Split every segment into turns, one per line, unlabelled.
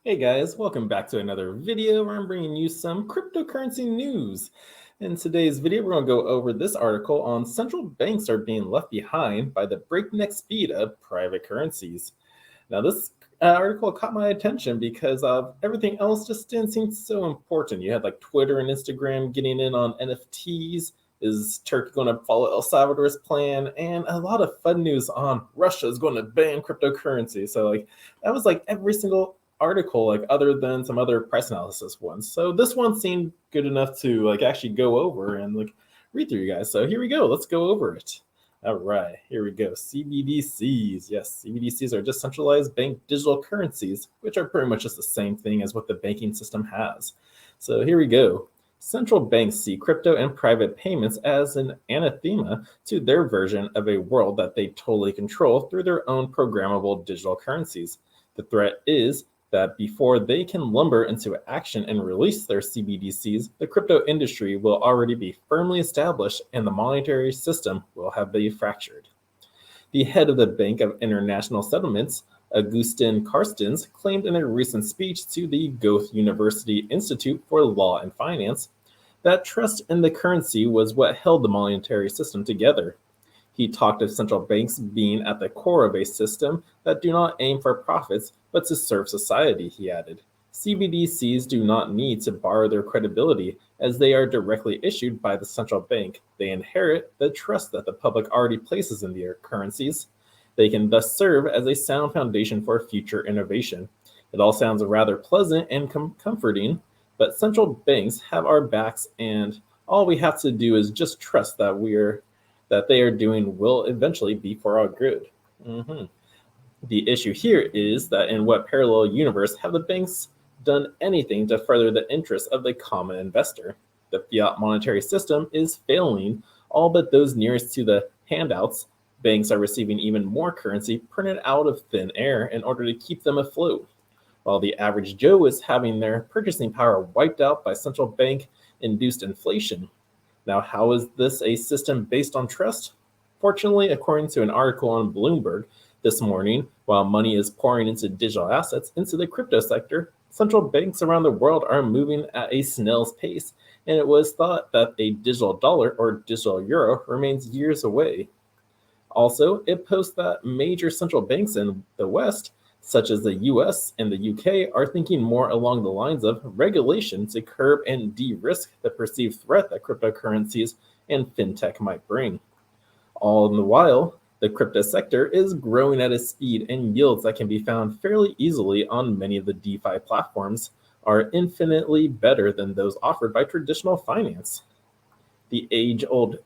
Hey guys, welcome back to another video where I'm bringing you some cryptocurrency news. In today's video, we're going to go over this article on central banks are being left behind by the breakneck speed of private currencies. Now, this article caught my attention because of everything else just didn't seem so important. You had like Twitter and Instagram getting in on NFTs. Is Turkey going to follow El Salvador's plan? And a lot of fun news on Russia is going to ban cryptocurrency. So, like, that was like every single article, like other than some other price analysis ones. So this one seemed good enough to like actually go over and like read through, you guys. So here we go. Let's go over it. All right, here we go. CBDCs. Yes, CBDCs are just centralized bank digital currencies, which are pretty much just the same thing as what the banking system has. So here we go. Central banks see crypto and private payments as an anathema to their version of a world that they totally control through their own programmable digital currencies. The threat is that before they can lumber into action and release their CBDCs, the crypto industry will already be firmly established and the monetary system will have been fractured. The head of the Bank of International Settlements, Augustin Carstens, claimed in a recent speech to the Goethe University Institute for Law and Finance that trust in the currency was what held the monetary system together. He talked of central banks being at the core of a system that do not aim for profits, but to serve society, he added. CBDCs do not need to borrow their credibility, as they are directly issued by the central bank. They inherit the trust that the public already places in their currencies. They can thus serve as a sound foundation for future innovation. It all sounds rather pleasant and comforting, but central banks have our backs, and all we have to do is just trust that they are doing will eventually be for our good. The issue here is that in what parallel universe have the banks done anything to further the interests of the common investor? The fiat monetary system is failing all but those nearest to the handouts. Banks are receiving even more currency printed out of thin air in order to keep them afloat, while the average Joe is having their purchasing power wiped out by central bank induced inflation. Now, how is this a system based on trust? Fortunately, according to an article on Bloomberg this morning, while money is pouring into digital assets into the crypto sector, central banks around the world are moving at a snail's pace, and it was thought that a digital dollar or digital euro remains years away. Also, it posts that major central banks in the West, such as the US and the UK, are thinking more along the lines of regulation to curb and de-risk the perceived threat that cryptocurrencies and fintech might bring. All the while, the crypto sector is growing at a speed, and yields that can be found fairly easily on many of the DeFi platforms are infinitely better than those offered by traditional finance. The age-old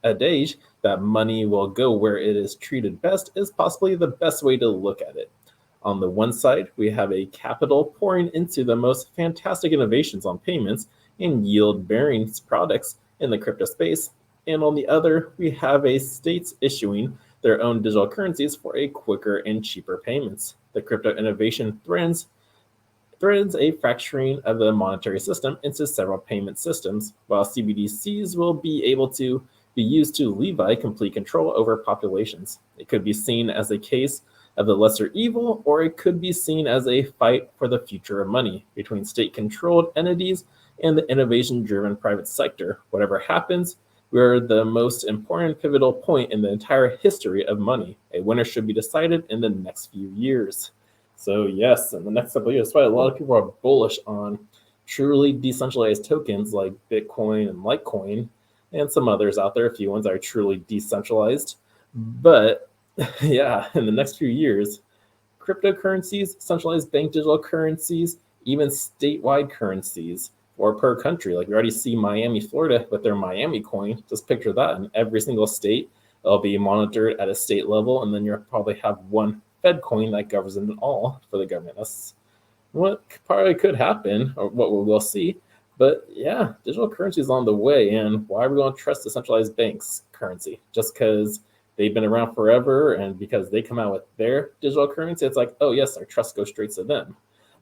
adage that money will go where it is treated best is possibly the best way to look at it. On the one side, we have a capital pouring into the most fantastic innovations on payments and yield-bearing products in the crypto space. And on the other, we have a states issuing their own digital currencies for a quicker and cheaper payments. The crypto innovation threads a fracturing of the monetary system into several payment systems, while CBDCs will be able to be used to levy complete control over populations. It could be seen as a case of the lesser evil, or it could be seen as a fight for the future of money between state-controlled entities and the innovation-driven private sector. Whatever happens, we're the most important pivotal point in the entire history of money. A winner should be decided in the next few years. So yes, in the next couple of years, that's why a lot of people are bullish on truly decentralized tokens like Bitcoin and Litecoin, and some others out there, a few ones that are truly decentralized. But yeah, in the next few years, cryptocurrencies, centralized bank digital currencies, even statewide currencies or per country. Like we already see Miami, Florida with their Miami coin. Just picture that in every single state. It'll be monitored at a state level, and then you'll probably have one Fed coin that governs it all for the government. That's what probably could happen, or what we'll see. But yeah, digital currency is on the way. And why are we going to trust the centralized banks currency? Just because they've been around forever and because they come out with their digital currency, it's like, oh yes, our trust goes straight to them.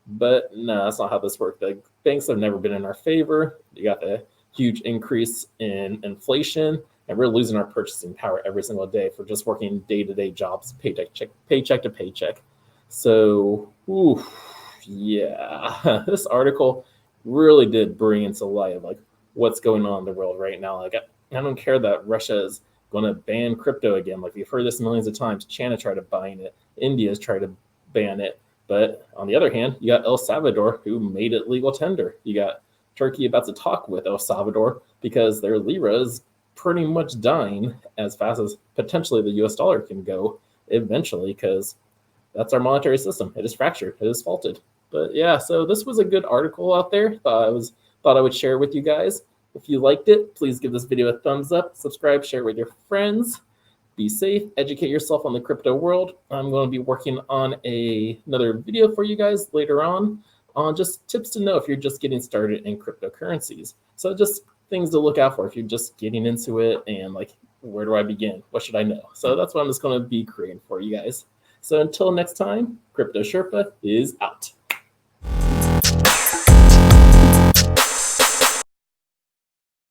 But no, that's not how this works. The banks have never been in our favor. You got the huge increase in inflation, and we're losing our purchasing power every single day for just working day-to-day jobs, paycheck to paycheck. So, Yeah, this article really did bring into light of like what's going on in the world right now. Like I don't care that Russia is going to ban crypto again. Like we've heard this millions of times. China tried to ban it. India's tried to ban it. But on the other hand, you got El Salvador who made it legal tender. You got Turkey about to talk with El Salvador because their lira is pretty much dying as fast as potentially the US dollar can go eventually, because that's our monetary system. It is fractured. It is faulted. But yeah, so this was a good article out there. Thought I would share with you guys. If you liked it, please give this video a thumbs up, subscribe, share with your friends. Be safe, educate yourself on the crypto world. I'm going to be working on another video for you guys later on just tips to know if you're just getting started in cryptocurrencies. So just things to look out for if you're just getting into it and like, where do I begin? What should I know? So that's what I'm just going to be creating for you guys. So until next time, Crypto Sherpa is out.